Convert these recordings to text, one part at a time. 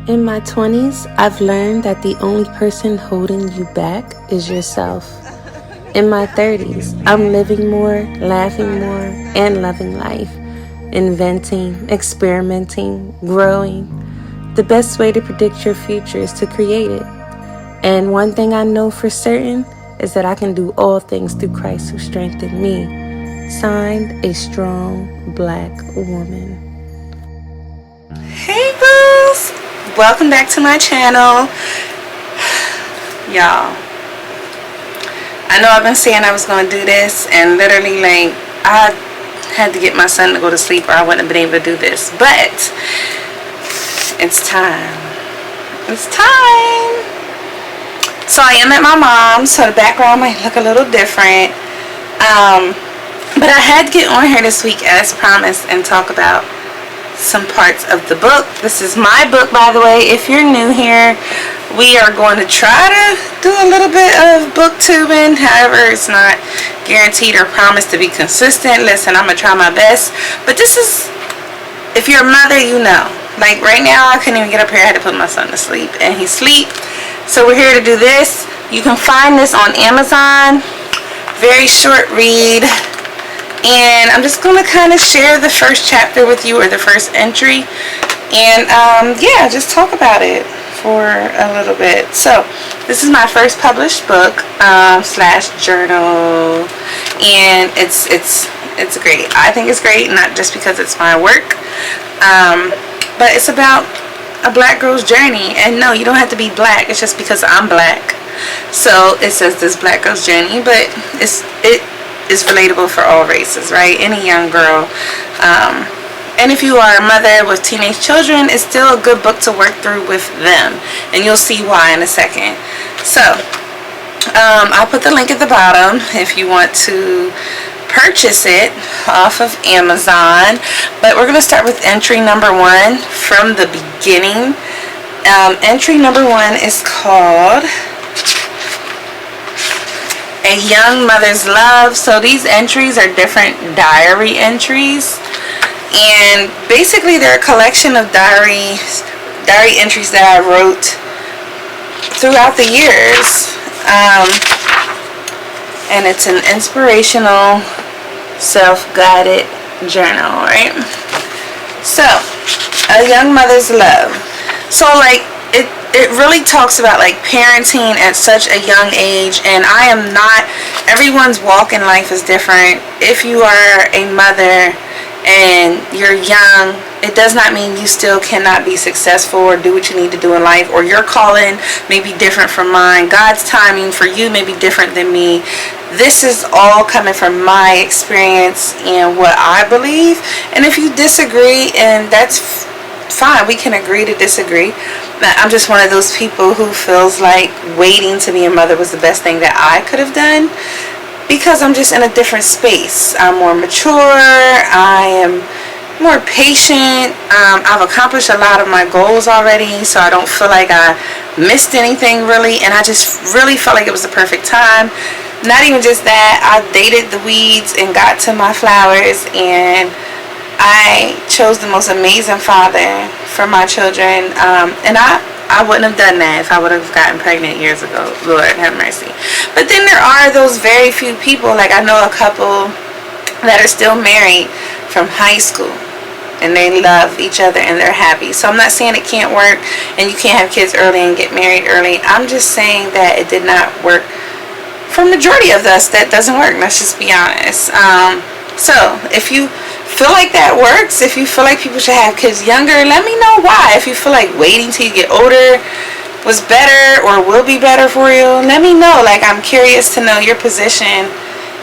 In my 20s, I've learned that the only person holding you back is yourself. In my 30s, I'm living more, laughing more, and loving life. Inventing, experimenting, growing. The best way to predict your future is to create it. And one thing I know for certain is that I can do all things through Christ who strengthened me. Signed, a strong Black woman. Hey boos! Welcome back to my channel. Y'all, I know I've been saying I was going to do this, and literally like I had to get my son to go to sleep or I wouldn't have been able to do this, but it's time. It's time. So I am at my mom's, so the background might look a little different, but I had to get on here this week as promised and talk about some parts of the book. This is my book, by the way. If you're new here, we are going to try to do a little bit of booktubing. However, it's not guaranteed or promised to be consistent. Listen, I'm gonna try my best, but this is, if you're a mother, you know, like right now I couldn't even get up here. I had to put my son to sleep and he's asleep, so we're here to do this. You can find this on Amazon. Very short read. And I'm just going to kind of share the first chapter with you, or the first entry, and yeah, just talk about it for a little bit. So this is my first published book slash journal, and it's great. I think it's great, not just because it's my work, but it's about a Black girl's journey. And no, you don't have to be Black. It's just because I'm Black, so it says this Black girl's journey, but it is relatable for all races, right? Any young girl, and if you are a mother with teenage children, it's still a good book to work through with them, and you'll see why in a second. So I'll put the link at the bottom if you want to purchase it off of Amazon. But we're going to start with entry number 1 from the beginning. Entry number 1 is called A Young Mother's Love. So these entries are different diary entries, and basically they're a collection of diary entries that I wrote throughout the years, and it's an inspirational self-guided journal, right? So A Young Mother's Love. So like it really talks about like parenting at such a young age, and I am not, everyone's walk in life is different. If you are a mother and you're young, it does not mean you still cannot be successful or do what you need to do in life, or your calling may be different from mine. God's timing for you may be different than me. This is all coming from my experience and what I believe, and if you disagree, and that's fine, we can agree to disagree. I'm just one of those people who feels like waiting to be a mother was the best thing that I could have done, because I'm just in a different space. I'm more mature, I am more patient, I've accomplished a lot of my goals already, so I don't feel like I missed anything really, and I just really felt like it was the perfect time. Not even just that, I dated the weeds and got to my flowers, and I chose the most amazing father for my children, and I wouldn't have done that if I would have gotten pregnant years ago. Lord have mercy. But then there are those very few people, like I know a couple that are still married from high school, and they love each other and they're happy. So I'm not saying it can't work and you can't have kids early and get married early. I'm just saying that it did not work for majority of us. That doesn't work, let's just be honest. So if you feel like that works, if you feel like people should have kids younger, let me know why. If you feel like waiting till you get older was better or will be better for you, let me know. Like, I'm curious to know your position,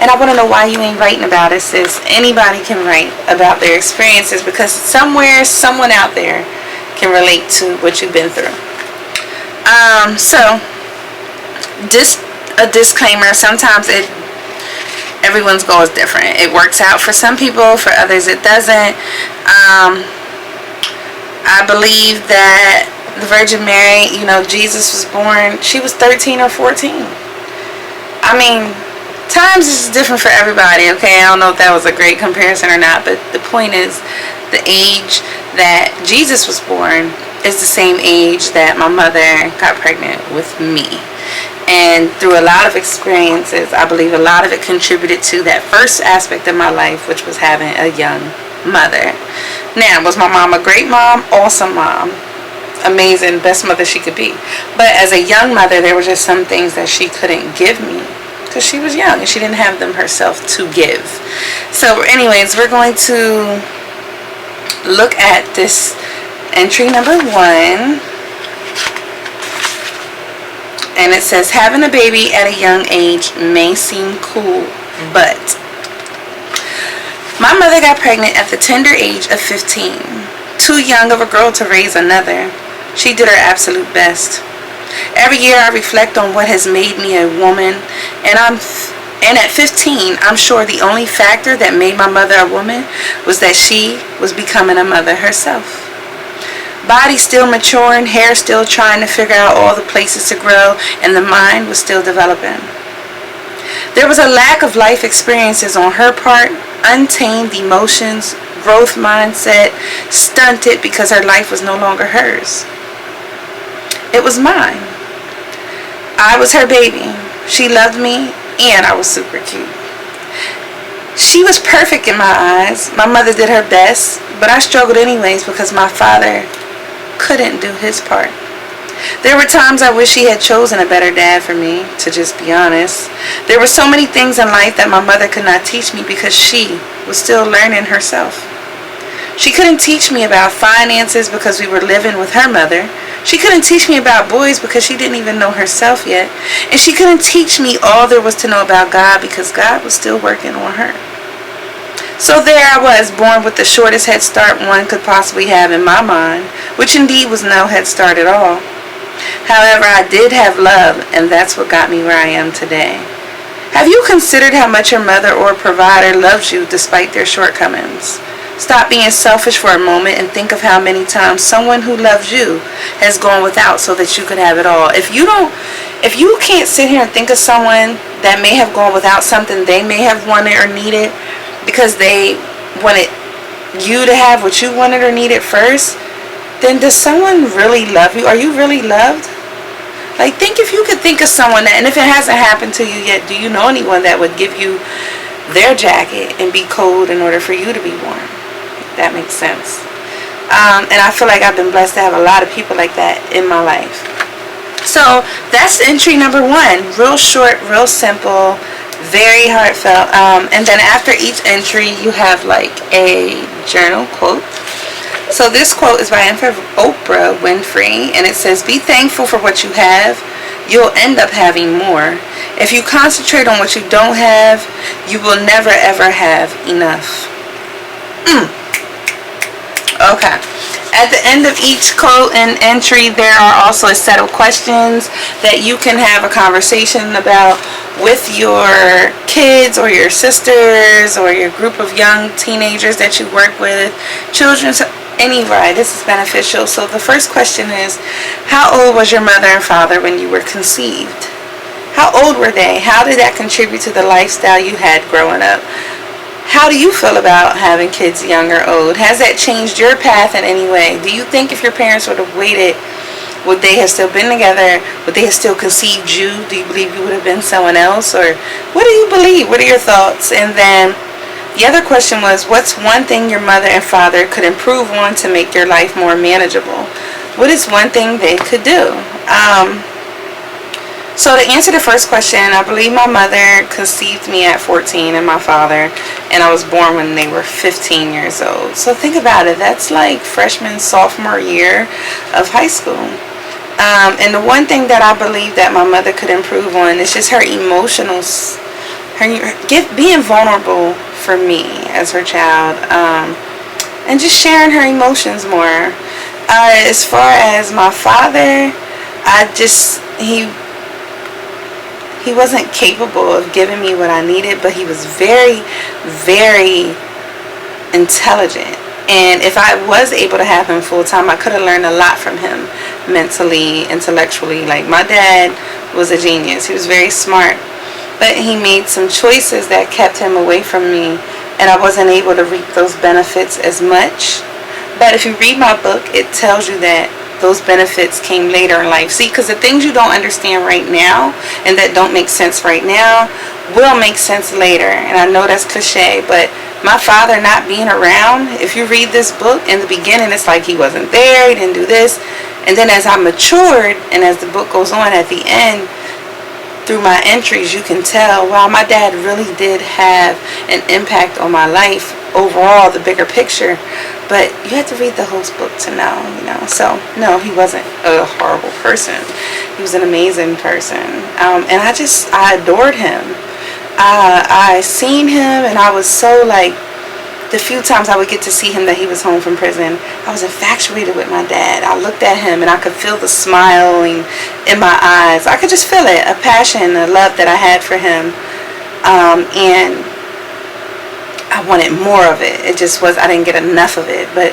and I want to know why you ain't writing about it, sis. Anybody can write about their experiences, because somewhere, someone out there can relate to what you've been through. So just a disclaimer, sometimes everyone's goal is different. It works out for some people, for others it doesn't. I believe that the Virgin Mary, you know, Jesus was born, she was 13 or 14. I mean, times is different for everybody, okay? I don't know if that was a great comparison or not, but the point is, the age that Jesus was born, is the same age that my mother got pregnant with me. And through a lot of experiences, I believe a lot of it contributed to that first aspect of my life, which was having a young mother. Now, was my mom a great mom? Awesome mom. Amazing, best mother she could be. But as a young mother, there were just some things that she couldn't give me because she was young and she didn't have them herself to give. So anyways, we're going to look at this entry number 1. And it says, having a baby at a young age may seem cool, but my mother got pregnant at the tender age of 15. Too young of a girl to raise another. She did her absolute best. Every year I reflect on what has made me a woman, and at 15, I'm sure the only factor that made my mother a woman was that she was becoming a mother herself. Body still maturing, hair still trying to figure out all the places to grow, and the mind was still developing. There was a lack of life experiences on her part, untamed emotions, growth mindset, stunted because her life was no longer hers. It was mine. I was her baby. She loved me, and I was super cute. She was perfect in my eyes. My mother did her best, but I struggled anyways because my father couldn't do his part. There were times I wish he had chosen a better dad for me, to just be honest. There were so many things in life that my mother could not teach me because she was still learning herself. She couldn't teach me about finances because we were living with her mother. She couldn't teach me about boys because she didn't even know herself yet. And she couldn't teach me all there was to know about God because God was still working on her. So there I was, born with the shortest head start one could possibly have in my mind, which indeed was no head start at all. However, I did have love, and that's what got me where I am today. Have you considered how much your mother or provider loves you despite their shortcomings? Stop being selfish for a moment and think of how many times someone who loves you has gone without so that you could have it all. If you can't sit here and think of someone that may have gone without something they may have wanted or needed, because they wanted you to have what you wanted or needed first, then does someone really love you? Are you really loved? Like, think if you could think of someone that, and if it hasn't happened to you yet, do you know anyone that would give you their jacket and be cold in order for you to be warm? That makes sense. And I feel like I've been blessed to have a lot of people like that in my life. So that's entry number 1. Real short, real simple, very heartfelt. And then after each entry you have like a journal quote. So this quote is by Oprah Winfrey, and it says, be thankful for what you have. You'll end up having more. If you concentrate on what you don't have, you will never ever have enough. Okay. At the end of each quote and entry, there are also a set of questions that you can have a conversation about with your kids or your sisters or your group of young teenagers that you work with, children, anyway. This is beneficial. So the first question is, how old was your mother and father when you were conceived? How old were they? How did that contribute to the lifestyle you had growing up? How do you feel about having kids young or old? Has that changed your path in any way? Do you think if your parents would have waited, would they have still been together? Would they have still conceived you? Do you believe you would have been someone else? Or what do you believe? What are your thoughts? And then the other question was, what's one thing your mother and father could improve on to make your life more manageable? What is one thing they could do? So to answer the first question, I believe my mother conceived me at 14 and my father, and I was born when they were 15 years old. So think about it. That's like freshman, sophomore year of high school. And the one thing that I believe that my mother could improve on is just her emotional, being vulnerable for me as her child, and just sharing her emotions more. As far as my father, he wasn't capable of giving me what I needed, but he was very, very intelligent. And if I was able to have him full time, I could have learned a lot from him mentally, intellectually. Like, my dad was a genius. He was very smart, but he made some choices that kept him away from me, and I wasn't able to reap those benefits as much. But if you read my book, it tells you that those benefits came later in life. See, because the things you don't understand right now and that don't make sense right now will make sense later. And I know that's cliche, but my father not being around, if you read this book, in the beginning it's like he wasn't there, he didn't do this. And then as I matured and as the book goes on, at the end, through my entries, you can tell, wow, my dad really did have an impact on my life overall, the bigger picture. But you have to read the whole book to know, So, no, he wasn't a horrible person. He was an amazing person. And I adored him. I seen him, and I was so, like, the few times I would get to see him that he was home from prison, I was infatuated with my dad. I looked at him and I could feel the smiling in my eyes. I could just feel it, a passion, a love that I had for him. And I wanted more of it. It just was, I didn't get enough of it. But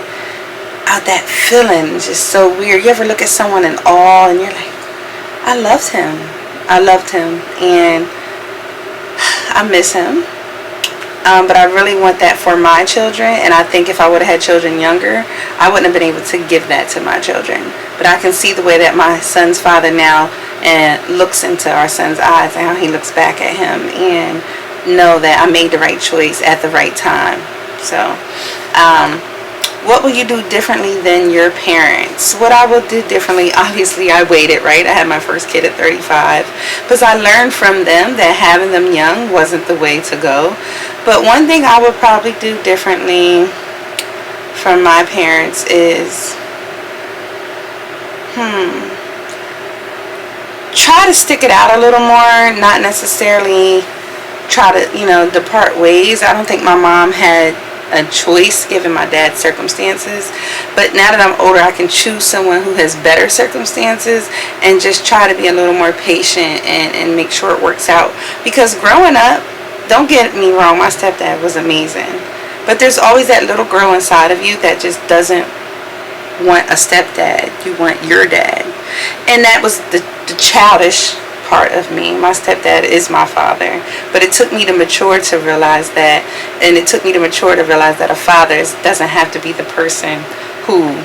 that feeling is just so weird. You ever look at someone in awe and you're like, I loved him. I loved him. And I miss him. But I really want that for my children, and I think if I would have had children younger, I wouldn't have been able to give that to my children. But I can see the way that my son's father now and looks into our son's eyes and how he looks back at him, and know that I made the right choice at the right time. So, what will you do differently than your parents? What I will do differently, obviously I waited, right? I had my first kid at 35 because I learned from them that having them young wasn't the way to go. But one thing I would probably do differently from my parents is try to stick it out a little more, not necessarily try to, depart ways. I don't think my mom had a choice given my dad's circumstances, but now that I'm older, I can choose someone who has better circumstances and just try to be a little more patient and make sure it works out. Because growing up, don't get me wrong, my stepdad was amazing, but there's always that little girl inside of you that just doesn't want a stepdad. You want your dad. And that was the childish part of me. My stepdad is my father, but it took me to mature to realize that, and it took me to mature to realize that a father doesn't have to be the person who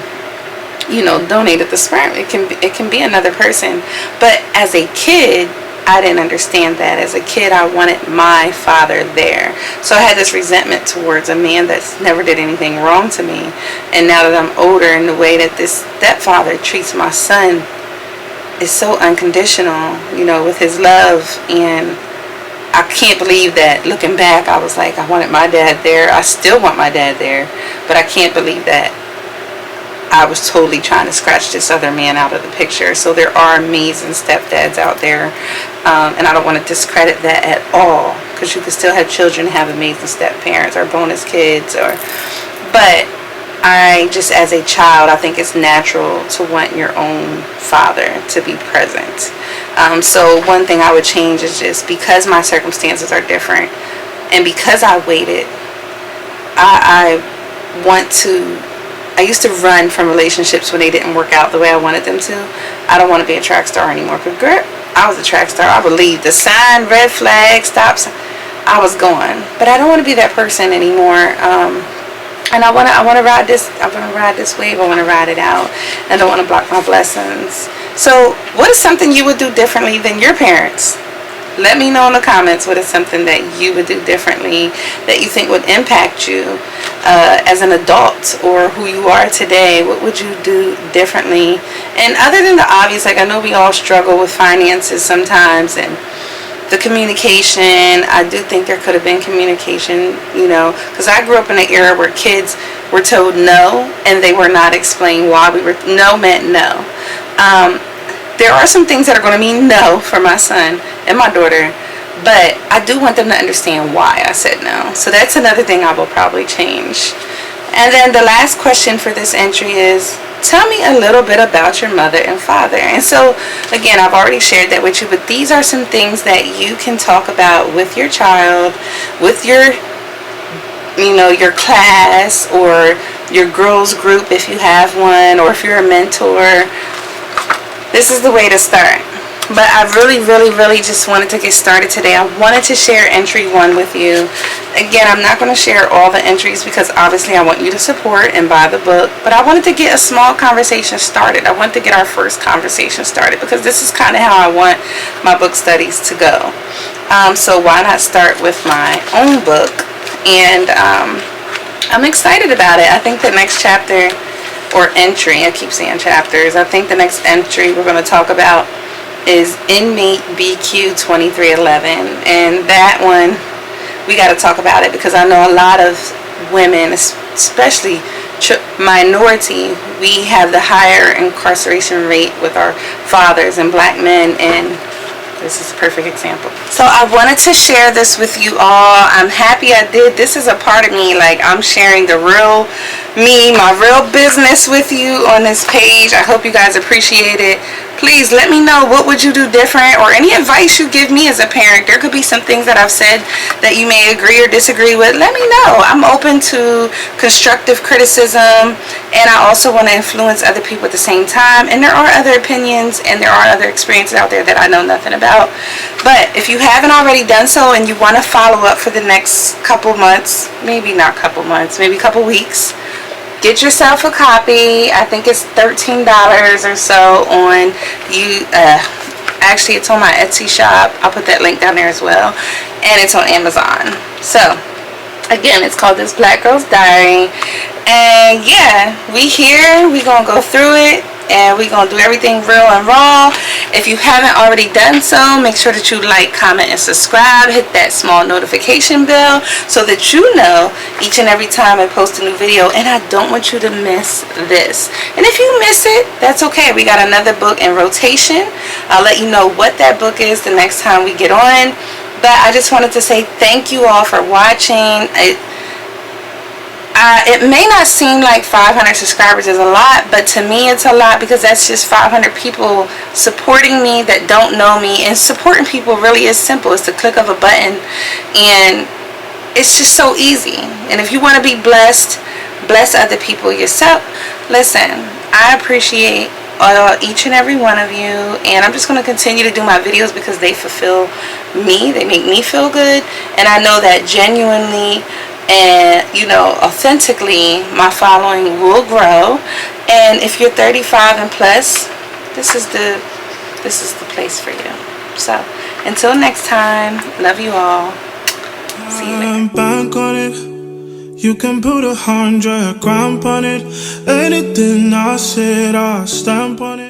donated the sperm. It can be another person. But as a kid, I didn't understand that. As a kid, I wanted my father there. So I had this resentment towards a man that never did anything wrong to me. And now that I'm older, and the way that this stepfather treats my son is so unconditional, with his love. And I can't believe that, looking back, I was like, I wanted my dad there. I still want my dad there. But I can't believe that I was totally trying to scratch this other man out of the picture. So there are amazing stepdads out there. And I don't want to discredit that at all, because you can still have children have amazing step-parents or bonus kids. But I just, as a child, I think it's natural to want your own father to be present. So one thing I would change is just because my circumstances are different, and because I waited, I used to run from relationships when they didn't work out the way I wanted them to. I don't want to be a track star anymore. But girl, I was a track star. I would leave the sign, red flag, stop sign. I was gone. But I don't want to be that person anymore. And I want to ride this. I want to ride this wave. I want to ride it out. I don't want to block my blessings. So, what is something you would do differently than your parents? Let me know in the comments what is something that you would do differently that you think would impact you as an adult, or who you are today. What would you do differently? And other than the obvious, like I know we all struggle with finances sometimes, and the communication, I do think there could have been communication, because I grew up in an era where kids were told no, and they were not explained why. No meant no. There are some things that are going to mean no for my son and my daughter, but I do want them to understand why I said no. So that's another thing I will probably change. And then the last question for this entry is, tell me a little bit about your mother and father. And so, again, I've already shared that with you, but these are some things that you can talk about with your child, with your class, or your girls group if you have one, or if you're a mentor. This is the way to start. But I really just wanted to get started today. I wanted to share entry 1 with you. Again, I'm not going to share all the entries because obviously I want you to support and buy the book. But I wanted to get a small conversation started. I want to get our first conversation started because this is kind of how I want my book studies to go. So why not start with my own book? And I'm excited about it. I think the next chapter or entry, I keep saying chapters, I think the next entry we're going to talk about is Inmate BQ 2311, and that one we got to talk about it because I know a lot of women, especially minority, we have the higher incarceration rate with our fathers and black men, and this is a perfect example. So I wanted to share this with you all. I'm happy I did. This is a part of me. Like, I'm sharing the real me, my real business with you on this page. I hope you guys appreciate it. Please let me know, what would you do different, or any advice you give me as a parent. There could be some things that I've said that you may agree or disagree with. Let me know. I'm open to constructive criticism, and I also want to influence other people at the same time. And there are other opinions and there are other experiences out there that I know nothing about. But if you haven't already done so and you want to follow up for the next couple months, maybe not couple months, maybe couple weeks, get yourself a copy. I think it's $13 or so on actually it's on my Etsy shop. I'll put that link down there as well. And it's on Amazon. So again, it's called This Black Girl's Diary. And yeah, we here. We gonna go through it. And we're going to do everything real and raw. If you haven't already done so, make sure that you like, comment, and subscribe. Hit that small notification bell so that you know each and every time I post a new video. And I don't want you to miss this. And if you miss it, that's okay. We got another book in rotation. I'll let you know what that book is the next time we get on. But I just wanted to say thank you all for watching. It may not seem like 500 subscribers is a lot, but to me it's a lot because that's just 500 people supporting me that don't know me. And supporting people really is simple. It's the click of a button, and it's just so easy. And if you want to be blessed, bless other people yourself. Listen, I appreciate each and every one of you, and I'm just going to continue to do my videos because they fulfill me. They make me feel good, and I know that genuinely and authentically my following will grow. And if you're 35 and plus, this is the place for you. So until next time, love you all. See you later. Bank on it. You can put 100 grand on it. Anything I said, I'll stamp on it.